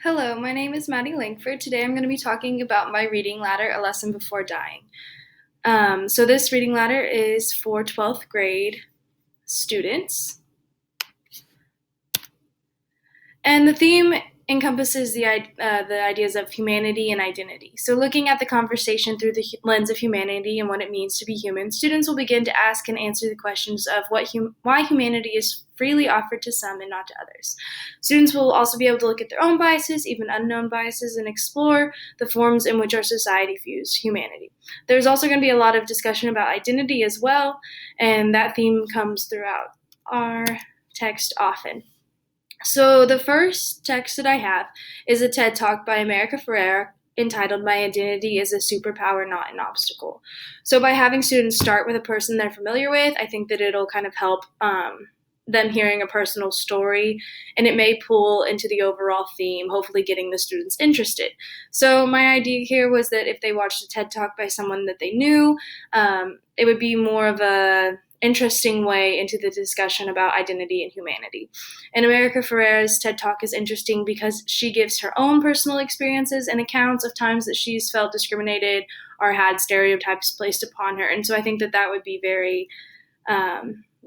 Hello, my name is Maddie Langford. Today I'm going to be talking about my reading ladder, A Lesson Before Dying. So this reading ladder is for 12th grade students. And the theme encompasses the ideas of humanity and identity. So looking at the conversation through the lens of humanity and what it means to be human, students will begin to ask and answer the questions of why humanity is freely offered to some and not to others. Students will also be able to look at their own biases, even unknown biases, and explore the forms in which our society views humanity. There's also going to be a lot of discussion about identity as well, and that theme comes throughout our text often. So the first text that I have is a TED Talk by America Ferrera entitled My Identity is a Superpower, Not an Obstacle. So by having students start with a person they're familiar with, I think that it'll kind of help them hearing a personal story, and it may pull into the overall theme, hopefully getting the students interested. So my idea here was that if they watched a TED Talk by someone that they knew, it would be more of a interesting way into the discussion about identity and humanity. And America Ferrera's TED Talk is interesting because she gives her own personal experiences and accounts of times that she's felt discriminated or had stereotypes placed upon her. And so I think that that would be very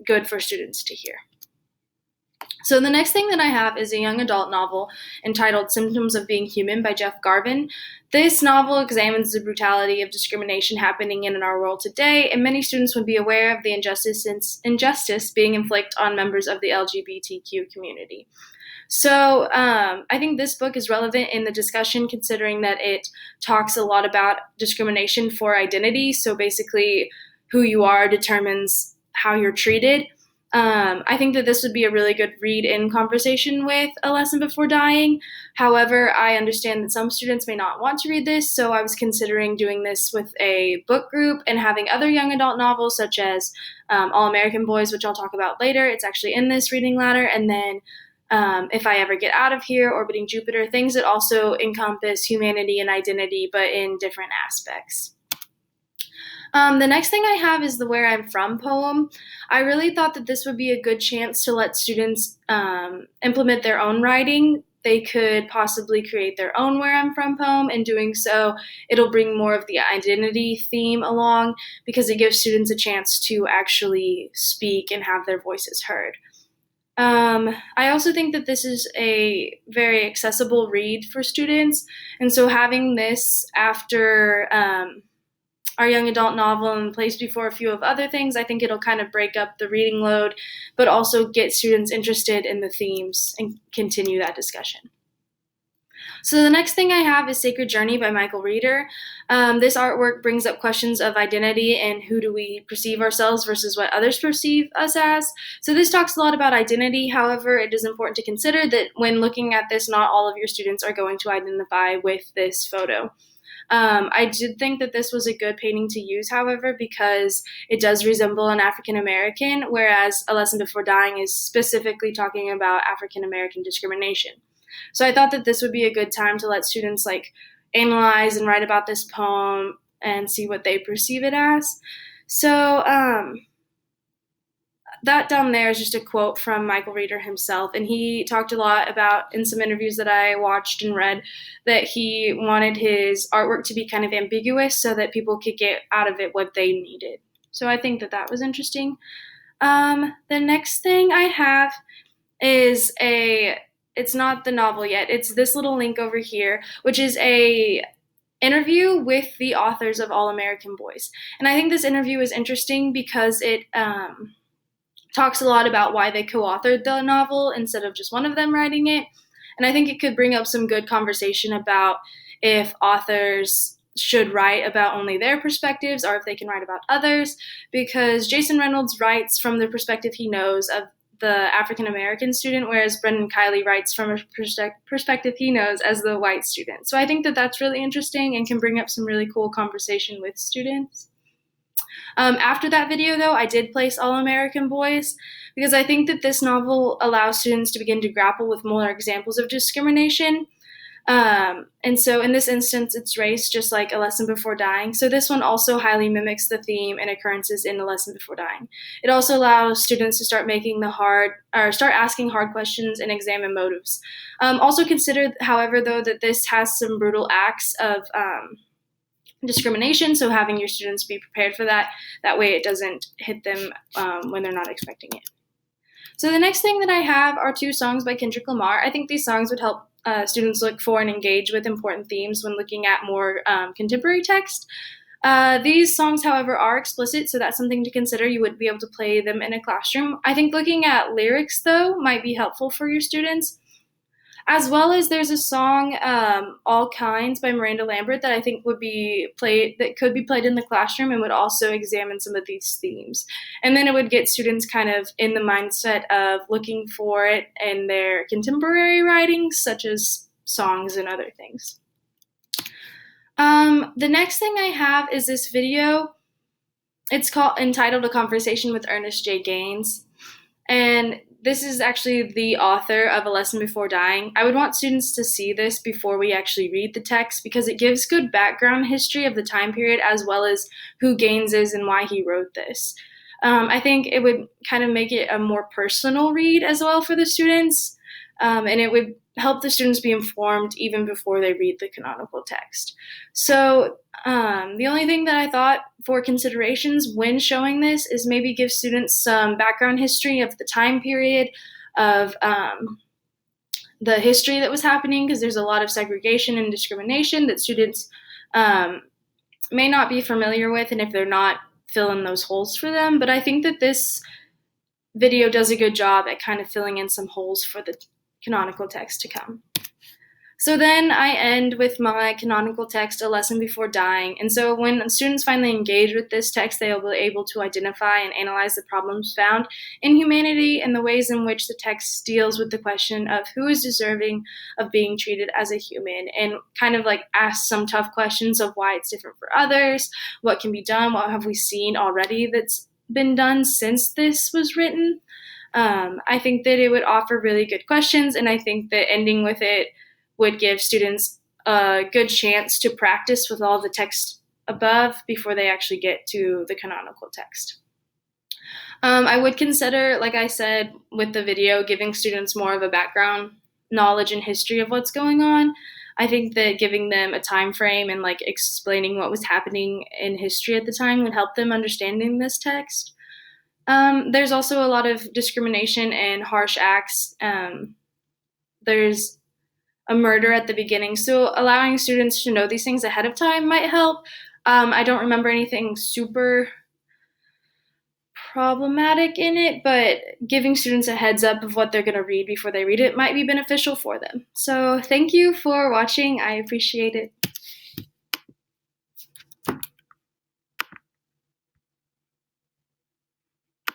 good for students to hear. So the next thing that I have is a young adult novel entitled Symptoms of Being Human by Jeff Garvin. This novel examines the brutality of discrimination happening in our world today, and many students would be aware of the injustice being inflicted on members of the LGBTQ community. So I think this book is relevant in the discussion considering that it talks a lot about discrimination for identity. So basically who you are determines how you're treated. I think that this would be a really good read-in conversation with A Lesson Before Dying. However, I understand that some students may not want to read this, so I was considering doing this with a book group and having other young adult novels such as All American Boys, which I'll talk about later. It's actually in this reading ladder. And then If I Ever Get Out of Here, Orbiting Jupiter, things that also encompass humanity and identity, but in different aspects. The next thing I have is the Where I'm From poem. I really thought that this would be a good chance to let students implement their own writing. They could possibly create their own Where I'm From poem. In doing so, it'll bring more of the identity theme along because it gives students a chance to actually speak and have their voices heard. I also think that this is a very accessible read for students, and so having this after our young adult novel and placed before a few of other things, I think it'll kind of break up the reading load, but also get students interested in the themes and continue that discussion. So the next thing I have is Sacred Journey by Michael Reeder. This artwork brings up questions of identity and who do we perceive ourselves versus what others perceive us as. So this talks a lot about identity. However, it is important to consider that when looking at this, not all of your students are going to identify with this photo. I did think that this was a good painting to use, however, because it does resemble an African American, whereas A Lesson Before Dying is specifically talking about African American discrimination. So I thought that this would be a good time to let students analyze and write about this poem and see what they perceive it as. So that down there is just a quote from Michael Reeder himself, and he talked a lot about, in some interviews that I watched and read, that he wanted his artwork to be kind of ambiguous so that people could get out of it what they needed. So I think that that was interesting. The next thing I have is it's not the novel yet, it's this little link over here, which is a interview with the authors of All American Boys. And I think this interview is interesting because it talks a lot about why they co-authored the novel instead of just one of them writing it. And I think it could bring up some good conversation about if authors should write about only their perspectives or if they can write about others, because Jason Reynolds writes from the perspective he knows of the African American student, whereas Brendan Kiley writes from a perspective he knows as the white student. So I think that that's really interesting and can bring up some really cool conversation with students. After that video, though, I did place All American Boys because I think that this novel allows students to begin to grapple with more examples of discrimination. And so in this instance, it's race, just like A Lesson Before Dying. So this one also highly mimics the theme and occurrences in A Lesson Before Dying. It also allows students to start start asking hard questions and examine motives. Also consider, however, though, that this has some brutal acts of discrimination, so having your students be prepared for that. That way it doesn't hit them when they're not expecting it. So the next thing that I have are 2 songs by Kendrick Lamar. I think these songs would help students look for and engage with important themes when looking at more contemporary text. These songs, however, are explicit, so that's something to consider. You wouldn't be able to play them in a classroom. I think looking at lyrics, though, might be helpful for your students. As well as there's a song, All Kinds by Miranda Lambert, that I think could be played in the classroom and would also examine some of these themes. And then it would get students kind of in the mindset of looking for it in their contemporary writings, such as songs and other things. The next thing I have is this video. It's entitled A Conversation with Ernest J. Gaines. And this is actually the author of A Lesson Before Dying. I would want students to see this before we actually read the text because it gives good background history of the time period as well as who Gaines is and why he wrote this. I think it would kind of make it a more personal read as well for the students, and it would help the students be informed even before they read the canonical text. So the only thing that I thought for considerations when showing this is maybe give students some background history of the time period of the history that was happening, because there's a lot of segregation and discrimination that students may not be familiar with, and if they're not, fill in those holes for them. But I think that this video does a good job at kind of filling in some holes for the canonical text to come. So then I end with my canonical text, A Lesson Before Dying. And so when students finally engage with this text, they will be able to identify and analyze the problems found in humanity and the ways in which the text deals with the question of who is deserving of being treated as a human, and kind of like ask some tough questions of why it's different for others, what can be done, what have we seen already that's been done since this was written. I think that it would offer really good questions, and I think that ending with it would give students a good chance to practice with all the text above before they actually get to the canonical text. I would consider, like I said with the video, giving students more of a background knowledge and history of what's going on. I think that giving them a time frame and like explaining what was happening in history at the time would help them understanding this text. There's also a lot of discrimination and harsh acts. There's a murder at the beginning, so allowing students to know these things ahead of time might help. I don't remember anything super problematic in it, but giving students a heads up of what they're going to read before they read it might be beneficial for them. So thank you for watching. I appreciate it.